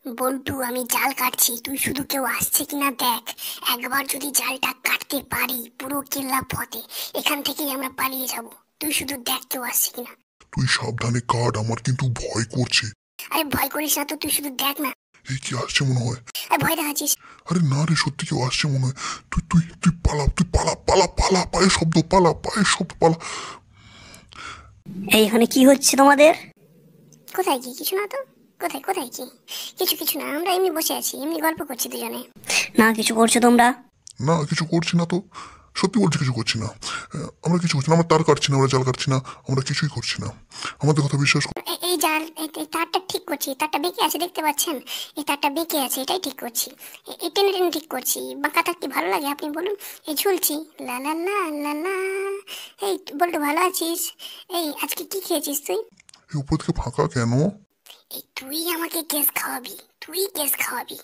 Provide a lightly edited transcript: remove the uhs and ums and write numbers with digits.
বল্টু, আমি জাল কাটছি, তুই শুধু কেউ আসছে কিনা দেখ। একবার যদি জালটা কাটতে পারি পুরো কেল্লা ফতে। এখান থেকেই আমরা পালিয়ে যাব। তুই শুধু দেখ কেউ আসছে কিনা। তুই সাবধানে কাট, আমার কিন্তু ভয় করছে। আরে ভয় করিস না তো, তুই শুধু দেখ না। এই কি আসছে মনে হয়? আরে ভয় দেখাচ্ছিস? আরে না রে, সত্যি কেউ আসছে মনে হয়। তুই তুই তুই পালা, তুই পালা পালা পালা, পায়ের শব্দ, পালা পায়ের শব্দ, পালা। এইখানে কি হচ্ছে তোমাদের? কোথায় কি? কিছু না তো। কোথায় কোথায় কি? কিছু কিছু না, আমরা এমনি বসে আছি, এমনি গল্প করছি দুজনে। না কিছু করছো তোমরা? না কিছু করছি না তো, সত্যি বলছি কিছু করছি না। আমরা কিছু করছি না, আমরা তার কাটছি না, আমরা জাল কাটছি না, আমরা কিছুই করছি না। আমাদের কথা বিশ্বাস কর। এই জাল, এই তারটা ঠিক করছি, তারটা বেঁকে আছে দেখতে পাচ্ছেন? এই তারটা বেঁকে আছে, এটাই ঠিক করছি। এই টেনে টেনে ঠিক করছি। বাঁকা তার কি ভালো লাগে আপনি বলুন? এই ঝুলছি। লা লা লা লা লা। এই বল্টু, ভালো আছিস? এই আজকে কি খেয়েছিস তুই? এই উপর থেকে ফাঁকা কেন? এই তুই আমাকে কেস খাওয়াবি, তুই কেস খাওয়াবি।